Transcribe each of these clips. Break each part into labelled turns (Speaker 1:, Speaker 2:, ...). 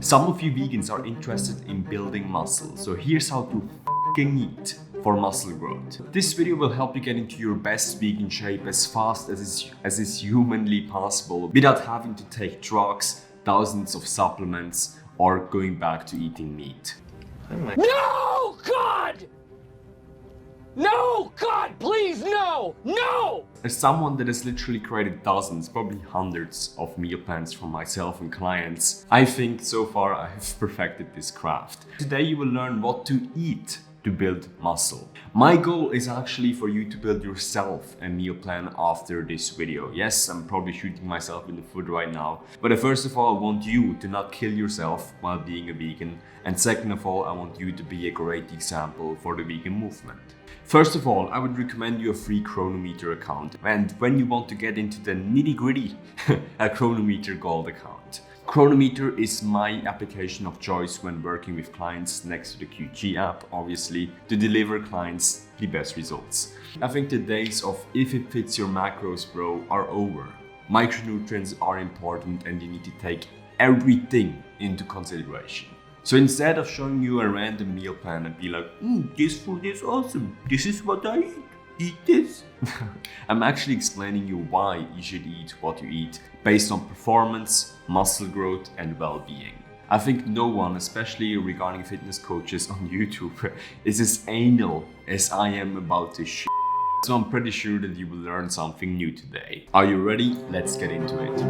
Speaker 1: Some of you vegans are interested in building muscle, so here's how to f***ing eat for muscle growth. This video will help you get into your best vegan shape as fast as is humanly possible without having to take drugs, thousands of supplements, or going back to eating meat.
Speaker 2: No, God! No, God, please, no! No!
Speaker 1: As someone that has literally created dozens, probably hundreds of meal plans for myself and clients, I think so far I have perfected this craft. Today you will learn what to eat to build muscle. My goal is actually for you to build yourself a meal plan after this video. Yes, I'm probably shooting myself in the foot right now, but first of all, I want you to not kill yourself while being a vegan, and second of all, I want you to be a great example for the vegan movement. First of all, I would recommend you a free Cronometer account, and when you want to get into the nitty-gritty, a Cronometer Gold account. Cronometer is my application of choice when working with clients next to the QG app, obviously, to deliver clients the best results. I think the days of if it fits your macros, bro, are over. Micronutrients are important and you need to take everything into consideration. So instead of showing you a random meal plan and be like, this food is awesome, this is what I eat this. I'm actually explaining you why you should eat what you eat based on performance, muscle growth, and well-being. I think no one, especially regarding fitness coaches on YouTube, is as anal as I am about this shit. So I'm pretty sure that you will learn something new today. Are you ready? Let's get into it.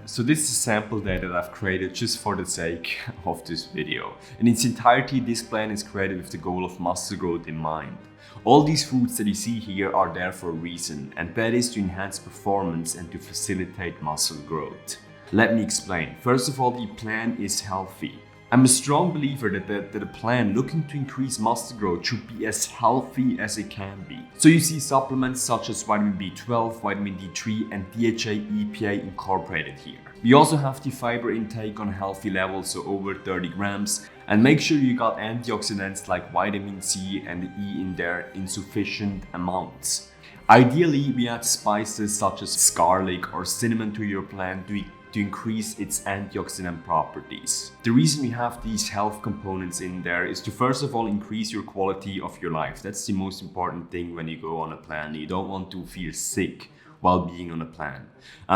Speaker 1: So this is a sample data that I've created just for the sake of this video. In its entirety, this plan is created with the goal of muscle growth in mind. All these foods that you see here are there for a reason, and that is to enhance performance and to facilitate muscle growth. Let me explain. First of all, the plan is healthy. I'm a strong believer that a plan looking to increase muscle growth should be as healthy as it can be. So you see supplements such as vitamin B12, vitamin D3 and DHA EPA incorporated here. We also have the fiber intake on a healthy level, so over 30 grams. And make sure you got antioxidants like vitamin C and E in there in sufficient amounts. Ideally, we add spices such as garlic or cinnamon to your plan to increase its antioxidant properties. The reason we have these health components in there is to first of all increase your quality of your life. That's the most important thing when you go on a plan. You don't want to feel sick while being on a plan.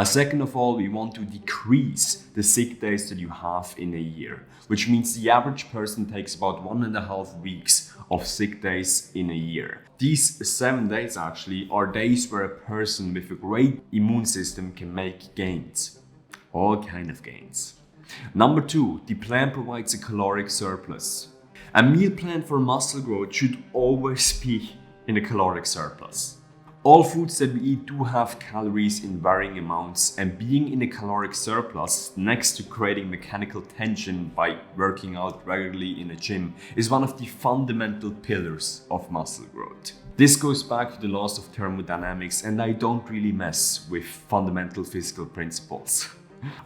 Speaker 1: Second of all, we want to decrease the sick days that you have in a year, which means the average person takes about 1.5 weeks of sick days in a year. These 7 days actually are days where a person with a great immune system can make gains. All kind of gains. Number 2, the plan provides a caloric surplus. A meal plan for muscle growth should always be in a caloric surplus. All foods that we eat do have calories in varying amounts, and being in a caloric surplus next to creating mechanical tension by working out regularly in a gym is one of the fundamental pillars of muscle growth. This goes back to the laws of thermodynamics, and I don't really mess with fundamental physical principles.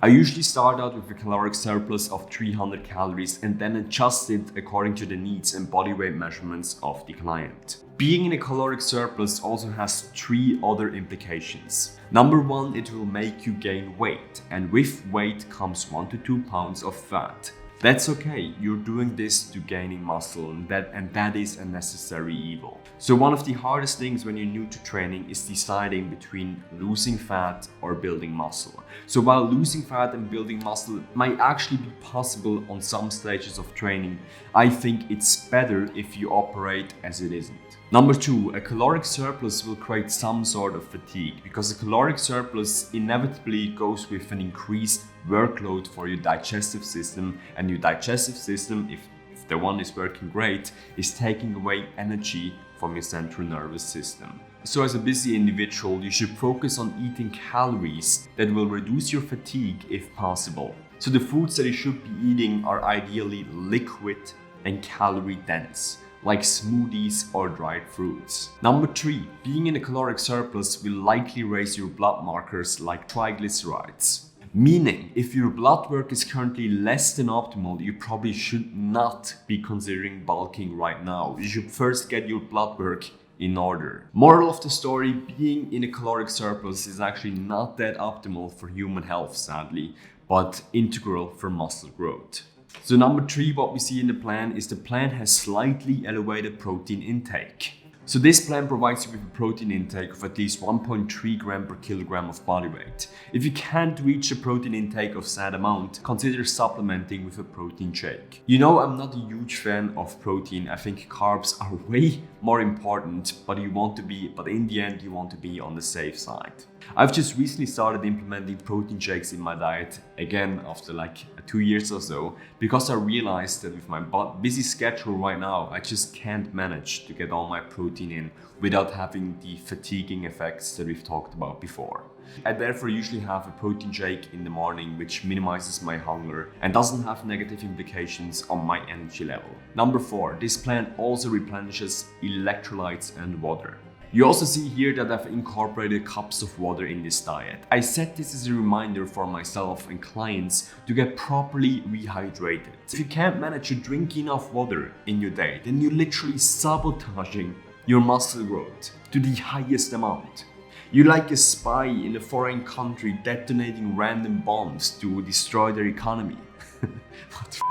Speaker 1: I usually start out with a caloric surplus of 300 calories and then adjust it according to the needs and body weight measurements of the client. Being in a caloric surplus also has 3 other implications. Number 1, it will make you gain weight, and with weight comes 1 to 2 pounds of fat. That's okay, you're doing this to gaining muscle, and that is a necessary evil. So one of the hardest things when you're new to training is deciding between losing fat or building muscle. So while losing fat and building muscle might actually be possible on some stages of training, I think it's better if you operate as it isn't. Number 2, a caloric surplus will create some sort of fatigue, because a caloric surplus inevitably goes with an increased workload for your digestive system, and your digestive system, if the one is working great, is taking away energy from your central nervous system. So as a busy individual, you should focus on eating calories that will reduce your fatigue if possible. So the foods that you should be eating are ideally liquid and calorie dense, like smoothies or dried fruits. Number 3, being in a caloric surplus will likely raise your blood markers like triglycerides. Meaning, if your blood work is currently less than optimal, you probably should not be considering bulking right now. You should first get your blood work in order. Moral of the story, being in a caloric surplus is actually not that optimal for human health, sadly, but integral for muscle growth. So number 3, what we see in the plan is the plan has slightly elevated protein intake. So this plan provides you with a protein intake of at least 1.3 gram per kilogram of body weight. If you can't reach a protein intake of said amount, consider supplementing with a protein shake. You know, I'm not a huge fan of protein. I think carbs are way more important, but in the end you want to be on the safe side. I've just recently started implementing protein shakes in my diet, again after like 2 years or so, because I realized that with my busy schedule right now, I just can't manage to get all my protein in without having the fatiguing effects that we've talked about before. I therefore usually have a protein shake in the morning, which minimizes my hunger and doesn't have negative implications on my energy level. Number 4, this plan also replenishes electrolytes and water. You also see here that I've incorporated cups of water in this diet. I set this as a reminder for myself and clients to get properly rehydrated. If you can't manage to drink enough water in your day, then you're literally sabotaging your muscle growth to the highest amount. You're like a spy in a foreign country detonating random bombs to destroy their economy. What the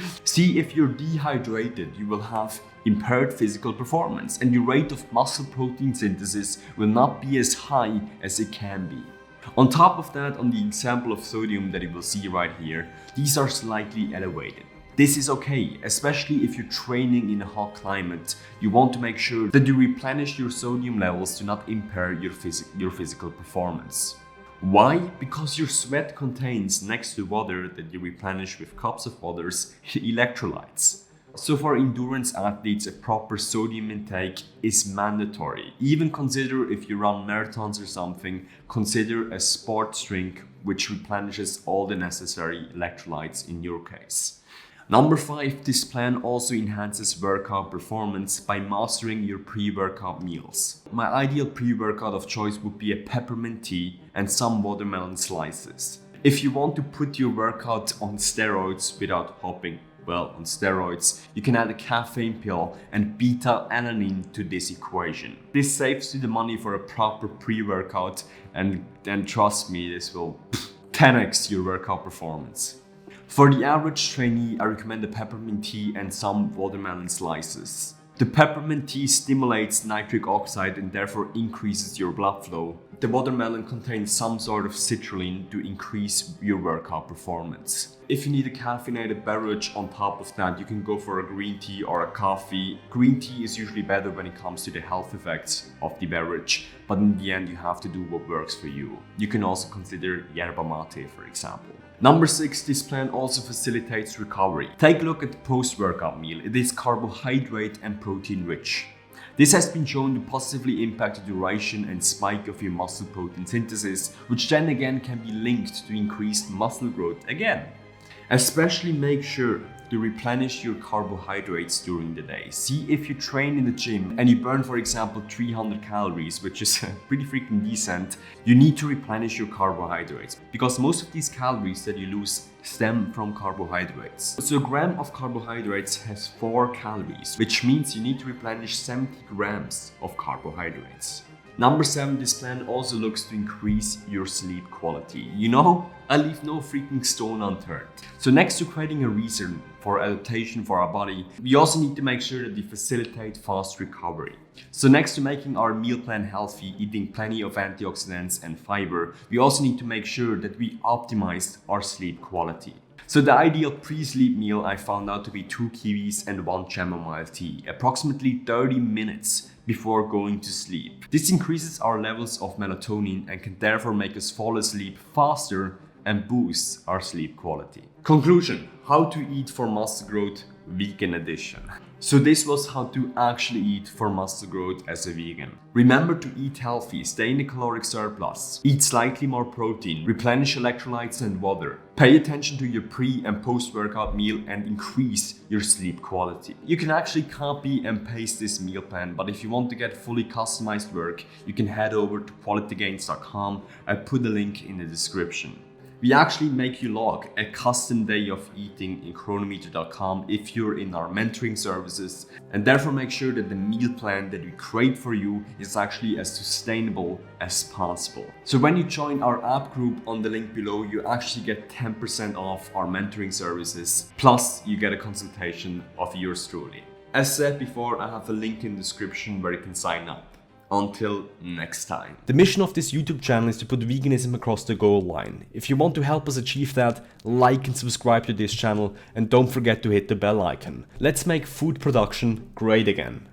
Speaker 1: f***? See, if you're dehydrated, you will have impaired physical performance and your rate of muscle protein synthesis will not be as high as it can be. On top of that, on the example of sodium that you will see right here, these are slightly elevated. This is okay, especially if you're training in a hot climate. You want to make sure that you replenish your sodium levels to not impair your physical performance. Why? Because your sweat contains, next to water that you replenish with cups of waters, electrolytes. So for endurance athletes, a proper sodium intake is mandatory. Even consider if you run marathons or something, consider a sports drink which replenishes all the necessary electrolytes in your case. Number 5, this plan also enhances workout performance by mastering your pre-workout meals. My ideal pre-workout of choice would be a peppermint tea and some watermelon slices. If you want to put your workout on steroids without hopping, well, on steroids, you can add a caffeine pill and beta-alanine to this equation. This saves you the money for a proper pre-workout, and then trust me, this will 10x your workout performance. For the average trainee, I recommend a peppermint tea and some watermelon slices. The peppermint tea stimulates nitric oxide and therefore increases your blood flow. The watermelon contains some sort of citrulline to increase your workout performance. If you need a caffeinated beverage on top of that, you can go for a green tea or a coffee. Green tea is usually better when it comes to the health effects of the beverage, but in the end you have to do what works for you. You can also consider yerba mate, for example. Number 6, this plan also facilitates recovery. Take a look at the post-workout meal. It is carbohydrate and protein rich. This has been shown to positively impact the duration and spike of your muscle protein synthesis, which then again can be linked to increased muscle growth again. Especially make sure to replenish your carbohydrates during the day. See, if you train in the gym and you burn, for example, 300 calories, which is pretty freaking decent, you need to replenish your carbohydrates because most of these calories that you lose stem from carbohydrates. So a gram of carbohydrates has 4 calories, which means you need to replenish 70 grams of carbohydrates. Number 7, this plan also looks to increase your sleep quality. You know, I leave no freaking stone unturned. So next to creating a reason for adaptation for our body, we also need to make sure that we facilitate fast recovery. So next to making our meal plan healthy, eating plenty of antioxidants and fiber, we also need to make sure that we optimize our sleep quality. So the ideal pre-sleep meal I found out to be 2 kiwis and 1 chamomile tea, approximately 30 minutes before going to sleep. This increases our levels of melatonin and can therefore make us fall asleep faster and boosts our sleep quality. Conclusion: how to eat for muscle growth, vegan edition. So this was how to actually eat for muscle growth as a vegan. Remember to eat healthy, stay in a caloric surplus, eat slightly more protein, replenish electrolytes and water, pay attention to your pre and post-workout meal and increase your sleep quality. You can actually copy and paste this meal plan, but if you want to get fully customized work, you can head over to qualitygains.com. I put the link in the description. We actually make you log a custom day of eating in Cronometer.com if you're in our mentoring services, and therefore make sure that the meal plan that we create for you is actually as sustainable as possible. So when you join our app group on the link below, you actually get 10% off our mentoring services, plus you get a consultation of yours truly. As said before, I have a link in the description where you can sign up. Until next time. The mission of this YouTube channel is to put veganism across the goal line. If you want to help us achieve that, like and subscribe to this channel, and don't forget to hit the bell icon. Let's make food production great again.